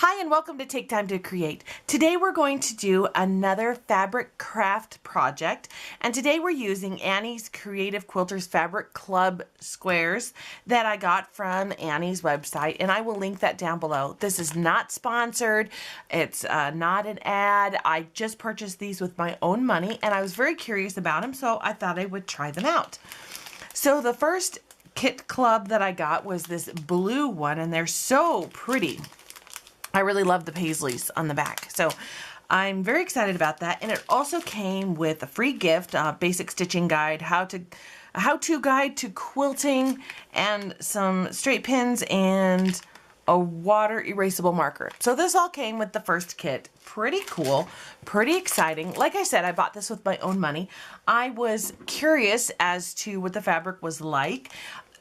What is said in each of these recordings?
Hi and welcome to Take Time to Create. Today we're going to do another fabric craft project, and today we're using Annie's Creative Quilters Fabric Club squares that I got from Annie's website, and I will link that down below. This is not sponsored, it's not an ad. I just purchased these with my own money and I was very curious about them, so I thought I would try them out. So the first kit club that I got was this blue one, and they're so pretty. I really love the paisleys on the back, so I'm very excited about that. And it also came with a free gift, a basic stitching guide, a how-to guide to quilting, and some straight pins and a water erasable marker. So this all came with the first kit. Pretty cool, pretty exciting. Like I said, I bought this with my own money. I was curious as to what the fabric was like,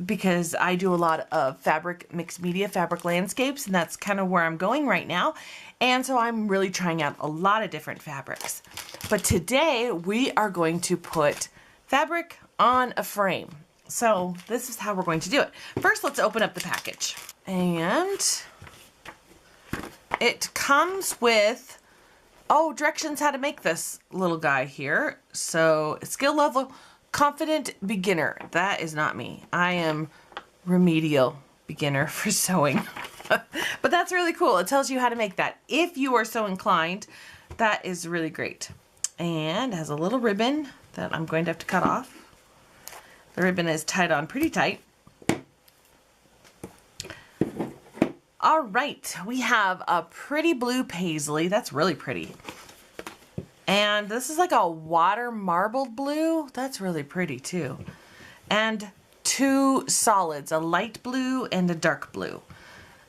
because I do a lot of fabric mixed media, fabric landscapes, and that's kind of where I'm going right now. And so I'm really trying out a lot of different fabrics. But today we are going to put fabric on a frame. So this is how we're going to do it. First, let's open up the package. And it comes with, directions how to make this little guy here. So skill level, confident beginner. That is not me. I am remedial beginner for sewing. But that's really cool. It tells you how to make that. If you are so inclined, that is really great. And it has a little ribbon that I'm going to have to cut off. The ribbon is tied on pretty tight. All right, we have a pretty blue paisley. That's really pretty. And this is like a water marbled blue. That's really pretty too. And two solids, a light blue and a dark blue.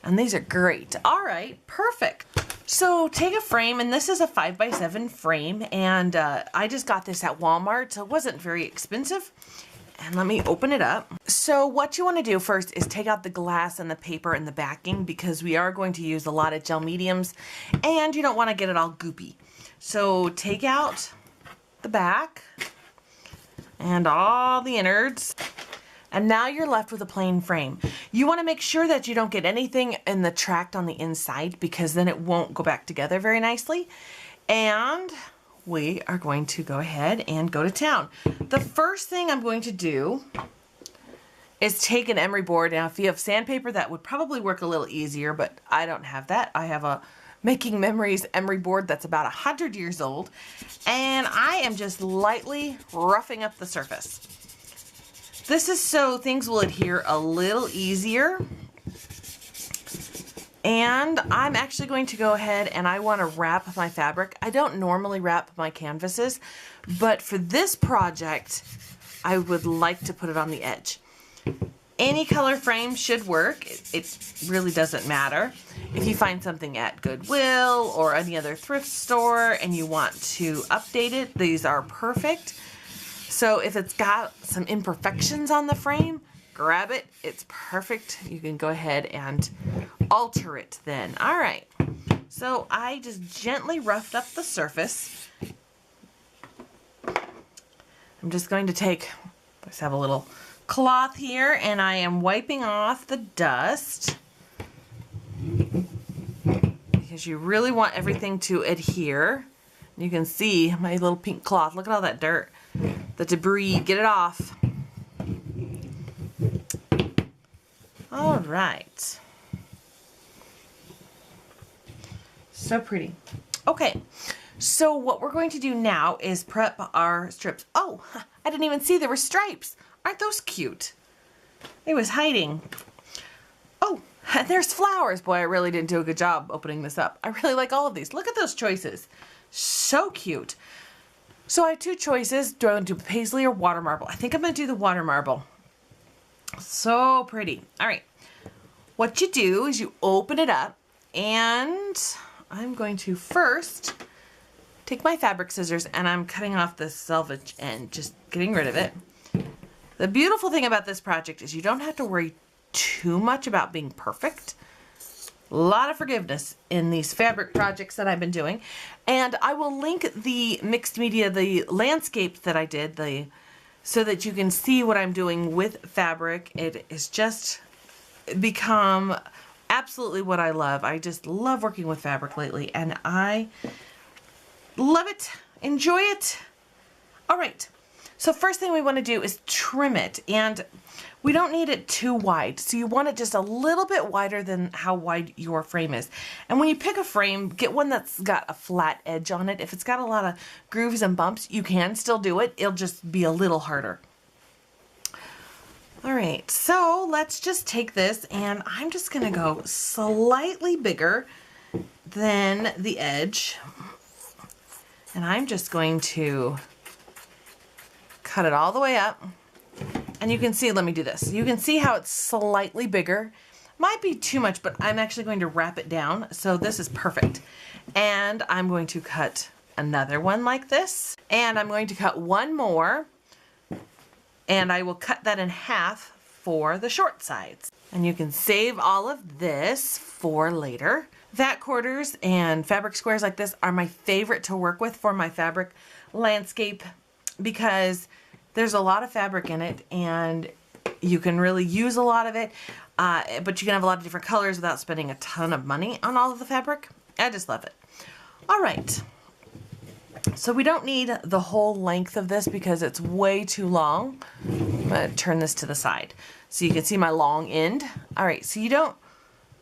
And these are great. All right, perfect. So take a frame, and this is a 5x7 frame, and I just got this at Walmart, so it wasn't very expensive. And let me open it up. So what you want to do first is take out the glass and the paper and the backing, because we are going to use a lot of gel mediums and you don't want to get it all goopy. So take out the back and all the innards, and now you're left with a plain frame. You want to make sure that you don't get anything in the tract on the inside, because then it won't go back together very nicely. And we are going to go ahead and go to town. The first thing I'm going to do is take an emery board. Now, if you have sandpaper, that would probably work a little easier, but I don't have that. I have a Making Memories emery board that's about 100 years old, and I am just lightly roughing up the surface. This is so things will adhere a little easier. And I'm actually going to go ahead and I want to wrap my fabric. I don't normally wrap my canvases, but for this project, I would like to put it on the edge. Any color frame should work. It really doesn't matter. If you find something at Goodwill or any other thrift store and you want to update it, these are perfect. So if it's got some imperfections on the frame, grab it. It's perfect. You can go ahead and alter it then. All right. So I just gently roughed up the surface. I'm just going to take, let's have a little cloth here, and I am wiping off the dust, because you really want everything to adhere. You can see my little pink cloth. Look at all that dirt, the debris. Get it off. All right. So pretty. Okay, so what we're going to do now is prep our strips. Oh, I didn't even see there were stripes. Aren't those cute? It was hiding. Oh, there's flowers. Boy, I really didn't do a good job opening this up. I really like all of these. Look at those choices. So cute. So I have two choices. Do I want to do paisley or water marble? I think I'm going to do the water marble. So pretty. All right. What you do is you open it up, and I'm going to first take my fabric scissors, and I'm cutting off the selvage end, just getting rid of it. The beautiful thing about this project is you don't have to worry too much about being perfect. A lot of forgiveness in these fabric projects that I've been doing. And I will link the mixed media, the landscapes that I did, so that you can see what I'm doing with fabric. It has just become absolutely what I love. I just love working with fabric lately, and I love it, enjoy it. All right, so first thing we want to do is trim it, and we don't need it too wide. So you want it just a little bit wider than how wide your frame is. And when you pick a frame, get one that's got a flat edge on it. If it's got a lot of grooves and bumps, you can still do it. It'll just be a little harder. All right, so let's just take this, and I'm just gonna go slightly bigger than the edge. And I'm just going to cut it all the way up. And you can see, let me do this. You can see how it's slightly bigger. Might be too much, but I'm actually going to wrap it down. So this is perfect. And I'm going to cut another one like this. And I'm going to cut one more. And I will cut that in half for the short sides. And you can save all of this for later. Vat quarters and fabric squares like this are my favorite to work with for my fabric landscape, because there's a lot of fabric in it and you can really use a lot of it, but you can have a lot of different colors without spending a ton of money on all of the fabric. I just love it. All right, so we don't need the whole length of this because it's way too long. I'm gonna turn this to the side so you can see my long end. All right, so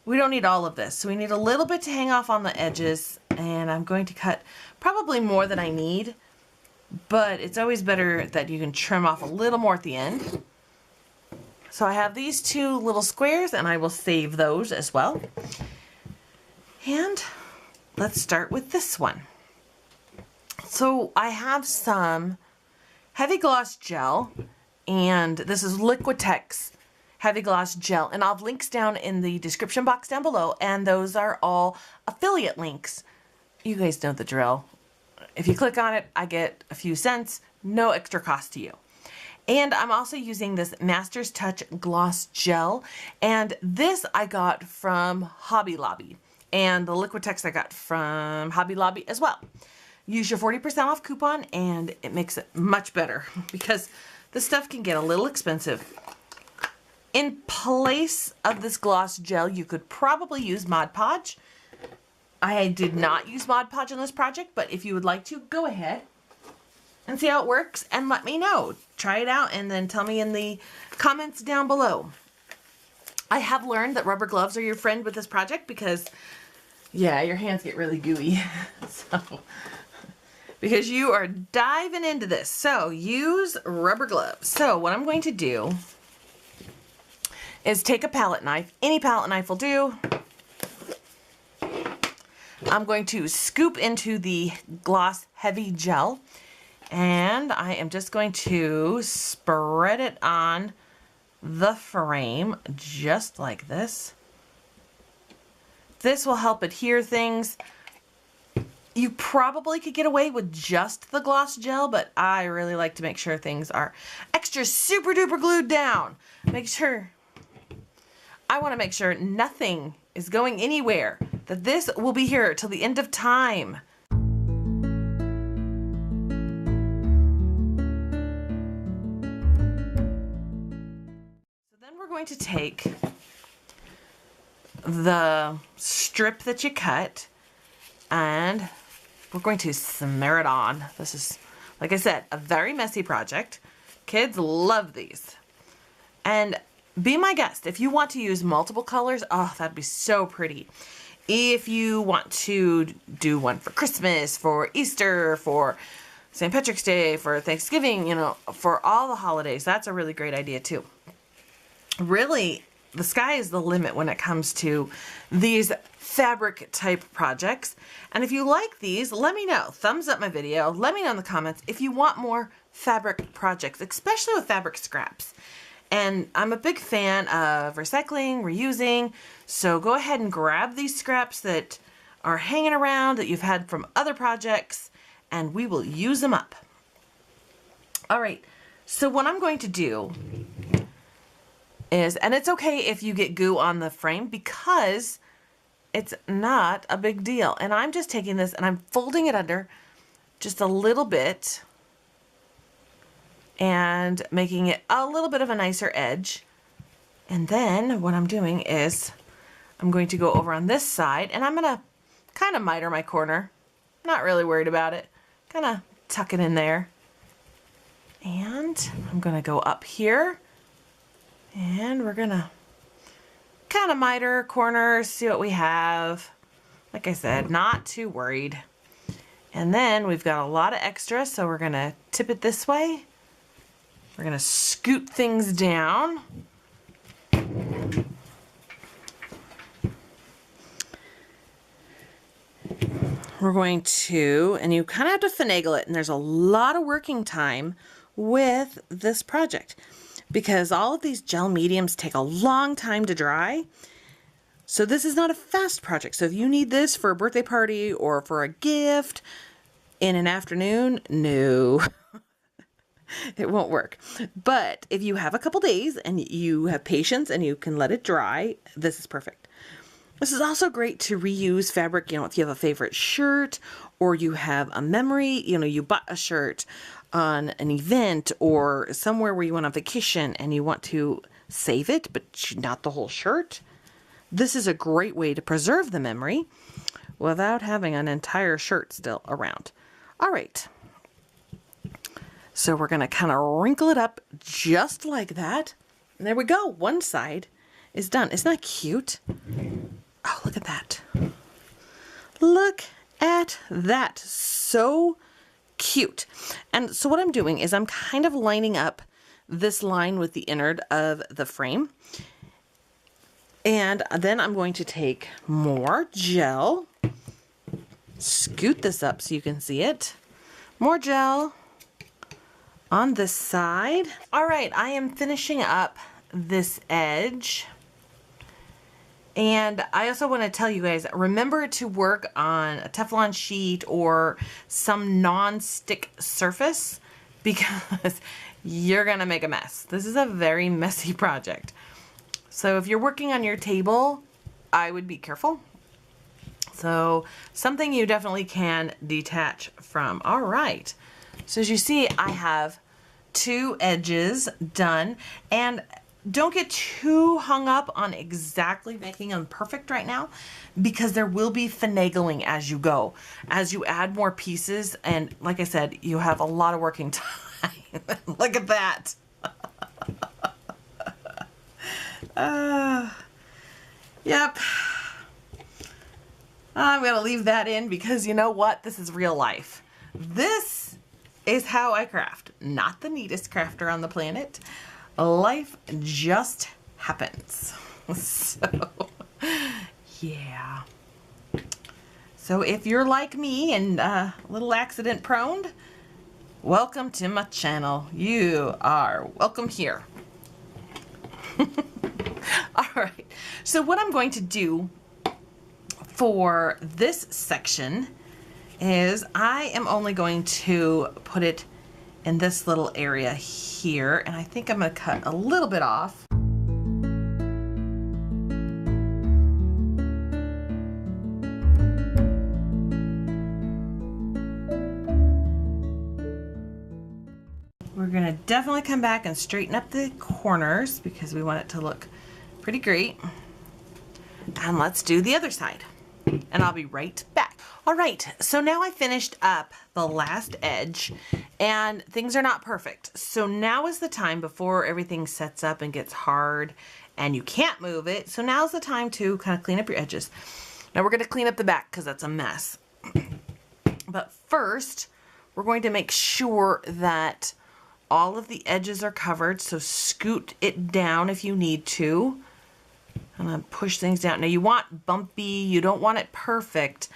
we don't need all of this. So we need a little bit to hang off on the edges, and I'm going to cut probably more than I need, but it's always better that you can trim off a little more at the end. So I have these two little squares, and I will save those as well. And let's start with this one. So I have some heavy gloss gel, and this is Liquitex heavy gloss gel, and I'll have links down in the description box down below, and those are all affiliate links. You guys know the drill. If you click on it, I get a few cents, no extra cost to you. And I'm also using this Master's Touch gloss gel, and this I got from Hobby Lobby, and the Liquitex I got from Hobby Lobby as well. Use your 40% off coupon and it makes it much better because this stuff can get a little expensive. In place of this gloss gel, you could probably use Mod Podge. I did not use Mod Podge on this project, but if you would like to, go ahead and see how it works and let me know. Try it out and then tell me in the comments down below. I have learned that rubber gloves are your friend with this project because, yeah, your hands get really gooey. Because you are diving into this. So use rubber gloves. So what I'm going to do is take a palette knife. Any palette knife will do. I'm going to scoop into the gloss heavy gel, and I am just going to spread it on the frame just like this. This will help adhere things. You probably could get away with just the gloss gel, but I really like to make sure things are extra super duper glued down. I want to make sure nothing is going anywhere, that this will be here till the end of time. So then we're going to take the strip that you cut and we're going to smear it on. This is, like I said, a very messy project. Kids love these. And be my guest. If you want to use multiple colors, oh, that'd be so pretty. If you want to do one for Christmas, for Easter, for St. Patrick's Day, for Thanksgiving, you know, for all the holidays, that's a really great idea too. Really, the sky is the limit when it comes to these fabric type projects. And if you like these, let me know. Thumbs up my video. Let me know in the comments if you want more fabric projects, especially with fabric scraps. And I'm a big fan of recycling, reusing, so go ahead and grab these scraps that are hanging around that you've had from other projects, and we will use them up. All right, so what I'm going to do is, and it's okay if you get goo on the frame because it's not a big deal. And I'm just taking this and I'm folding it under just a little bit and making it a little bit of a nicer edge. And then what I'm doing is I'm going to go over on this side, and I'm gonna kind of miter my corner. Not really worried about it. Kind of tuck it in there. And I'm gonna go up here, and we're gonna kind of miter corners, see what we have. Like I said, not too worried. And then we've got a lot of extra, so we're gonna tip it this way. We're gonna scoot things down. We're going to, and you kind of have to finagle it, and there's a lot of working time with this project because all of these gel mediums take a long time to dry. So this is not a fast project. So if you need this for a birthday party or for a gift in an afternoon, no, it won't work. But if you have a couple days and you have patience and you can let it dry, this is perfect. This is also great to reuse fabric, you know, if you have a favorite shirt or you have a memory, you know, you bought a shirt on an event or somewhere where you went on vacation and you want to save it, but not the whole shirt. This is a great way to preserve the memory without having an entire shirt still around. All right. So we're going to kind of wrinkle it up just like that. And there we go. One side is done. Isn't that cute? Oh, look at that. Look at that. So cute. And so what I'm doing is I'm kind of lining up this line with the innard of the frame. And then I'm going to take more gel, scoot this up so you can see it. More gel on this side. All right, I am finishing up this edge. And I also want to tell you guys, remember to work on a Teflon sheet or some non-stick surface because you're going to make a mess. This is a very messy project. So if you're working on your table, I would be careful. So something you definitely can detach from. All right. So as you see, I have 2 edges done, and don't get too hung up on exactly making them perfect right now because there will be finagling as you go, as you add more pieces. And like I said, you have a lot of working time. Look at that. Yep. I'm going to leave that in because you know what? This is real life. This is how I craft. Not the neatest crafter on the planet. Life just happens. So, yeah. So if you're like me and a little accident prone, welcome to my channel. You are welcome here. All right. So what I'm going to do for this section is I am only going to put it in this little area here, and I think I'm going to cut a little bit off. We're going to definitely come back and straighten up the corners because we want it to look pretty great. And let's do the other side. And I'll be right back. All right, so now I finished up the last edge and things are not perfect. So now is the time before everything sets up and gets hard and you can't move it. So now's the time to kind of clean up your edges. Now we're going to clean up the back because that's a mess. But first, we're going to make sure that all of the edges are covered. So scoot it down if you need to. I'm going to push things down. Now you want bumpy, you don't want it perfect,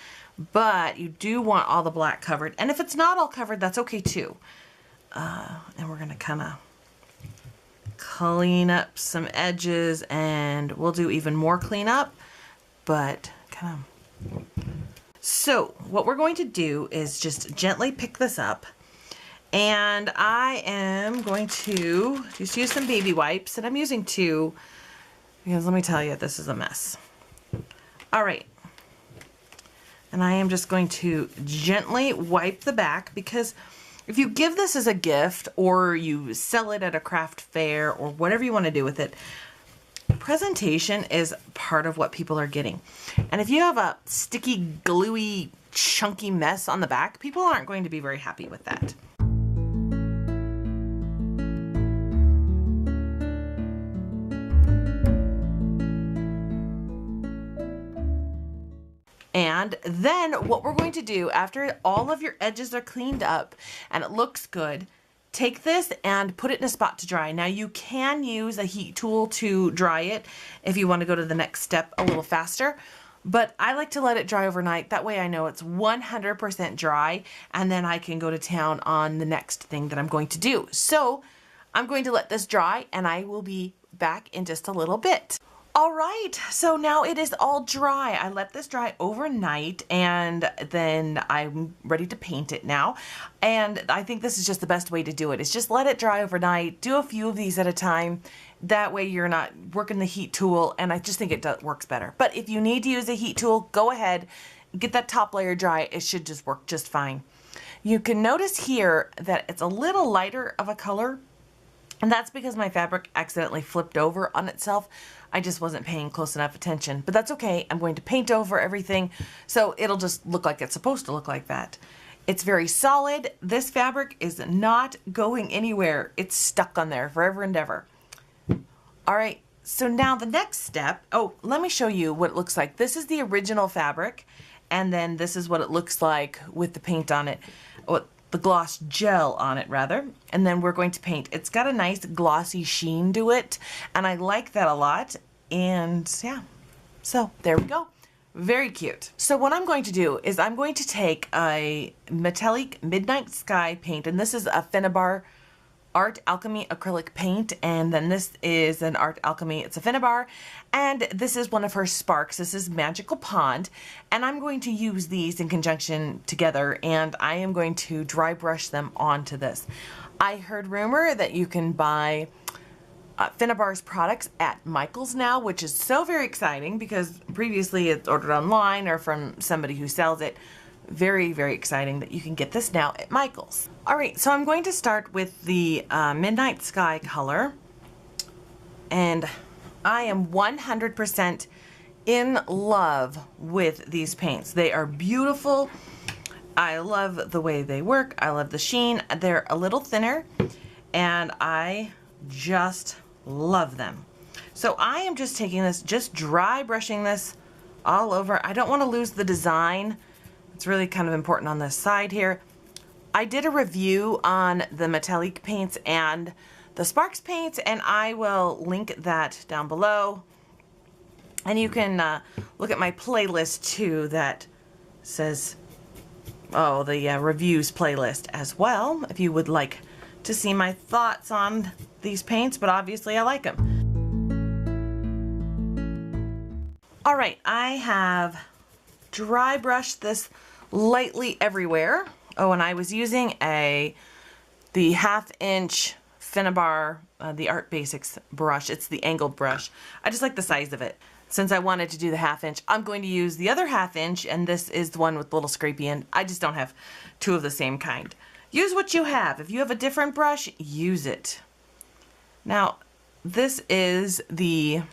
but you do want all the black covered. And if it's not all covered, that's okay too. And we're going to kind of clean up some edges, and we'll do even more cleanup, but kind of. So what we're going to do is just gently pick this up, and I am going to just use some baby wipes, and I'm using 2 because let me tell you, this is a mess. All right. And I am just going to gently wipe the back because if you give this as a gift or you sell it at a craft fair or whatever you want to do with it, Presentation is part of what people are getting. And if you have a sticky, gluey, chunky mess on the back, people aren't going to be very happy with that. And then what we're going to do after all of your edges are cleaned up and it looks good, take this and put it in a spot to dry. Now you can use a heat tool to dry it if you want to go to the next step a little faster, but I like to let it dry overnight. That way I know it's 100% dry and then I can go to town on the next thing that I'm going to do. So I'm going to let this dry and I will be back in just a little bit. All right, so now it is all dry. I let this dry overnight and then I'm ready to paint it now. And I think this is just the best way to do it. Is just let it dry overnight, do a few of these at a time. That way you're not working the heat tool, and I just think it works better. But if you need to use a heat tool, go ahead, get that top layer dry. It should just work just fine. You can notice here that it's a little lighter of a color, and that's because my fabric accidentally flipped over on itself. I just wasn't paying close enough attention, but that's okay. I'm going to paint over everything, so it'll just look like it's supposed to look like that. It's very solid. This fabric is not going anywhere. It's stuck on there forever and ever. All right, so now the next step, oh, let me show you what it looks like. This is the original fabric, and then this is what it looks like with the paint on it. The gloss gel on it rather, and then we're going to paint. It's got a nice glossy sheen to it, and I like that a lot. And yeah, so there we go. Very cute. So what I'm going to do is I'm going to take a metallic Midnight Sky paint, and this is a Finnabar Art Alchemy acrylic paint, and then this is an Art Alchemy, it's a Finnabar, and this is one of her sparks. This is Magical Pond, and I'm going to use these in conjunction together, and I am going to dry brush them onto this. I heard rumor that you can buy Finnabar's products at Michael's now, which is so very exciting because previously it's ordered online or from somebody who sells it. Very, very exciting that you can get this now at Michael's. All right, so I'm going to start with the Midnight Sky color. And I am 100% in love with these paints. They are beautiful. I love the way they work. I love the sheen. They're a little thinner, and I just love them. So I am just taking this, just dry brushing this all over. I don't want to lose the design. It's really kind of important on this side here. I did a review on the metallic paints and the Sparks paints, and I will link that down below. And you can look at my playlist too that says, oh, the reviews playlist as well, if you would like to see my thoughts on these paints, but obviously I like them. All right, I have dry brushed this lightly everywhere. Oh, and I was using the 1/2 inch Finnabar, the Art Basics brush. It's the angled brush. I just like the size of it. Since I wanted to do the 1/2 inch, I'm going to use the other 1/2 inch, and this is the one with the little scrapey end. I just don't have two of the same kind. Use what you have. If you have a different brush, use it. Now, this is the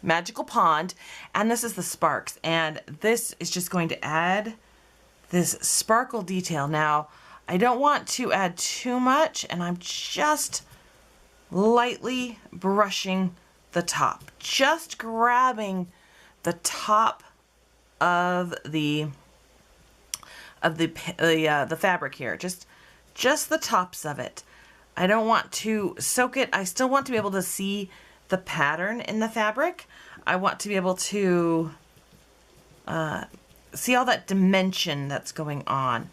Magical Pond, and this is the Sparks, and this is just going to add this sparkle detail. Now, I don't want to add too much, and I'm just lightly brushing the top, just grabbing the top of the fabric here, just the tops of it. I don't want to soak it. I still want to be able to see the pattern in the fabric. I want to be able to see all that dimension that's going on.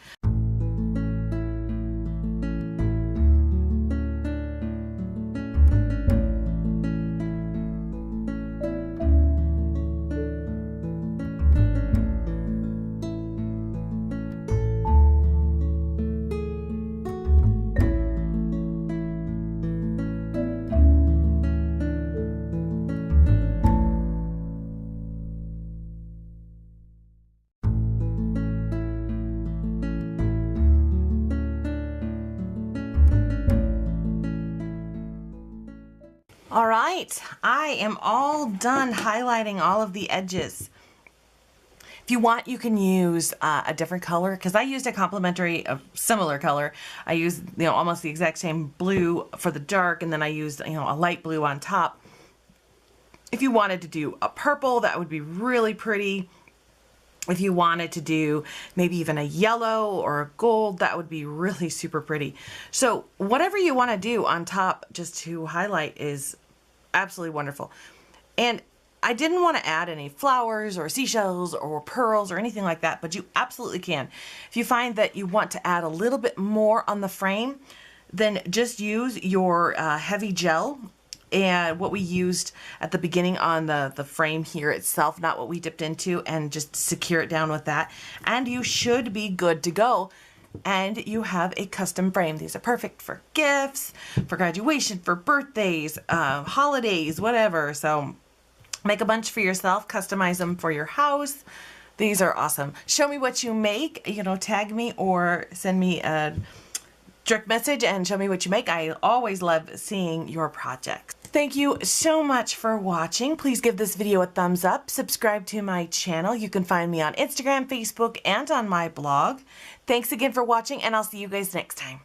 All right, I am all done highlighting all of the edges. If you want, you can use a different color, because I used a complementary, a similar color. I used, almost the exact same blue for the dark, and then I used, a light blue on top. If you wanted to do a purple, that would be really pretty. If you wanted to do maybe even a yellow or a gold, that would be really super pretty. So whatever you want to do on top just to highlight is absolutely wonderful. And I didn't want to add any flowers or seashells or pearls or anything like that, but you absolutely can. If you find that you want to add a little bit more on the frame, then just use your heavy gel and what we used at the beginning on the frame here itself, not what we dipped into, and just secure it down with that. And you should be good to go. And you have a custom frame. These are perfect for gifts, for graduation, for birthdays, holidays, whatever. So make a bunch for yourself, customize them for your house. These are awesome. Show me what you make, tag me or send me a direct message and show me what you make. I always love seeing your projects. Thank you so much for watching. Please give this video a thumbs up. Subscribe to my channel. You can find me on Instagram, Facebook, and on my blog. Thanks again for watching, and I'll see you guys next time.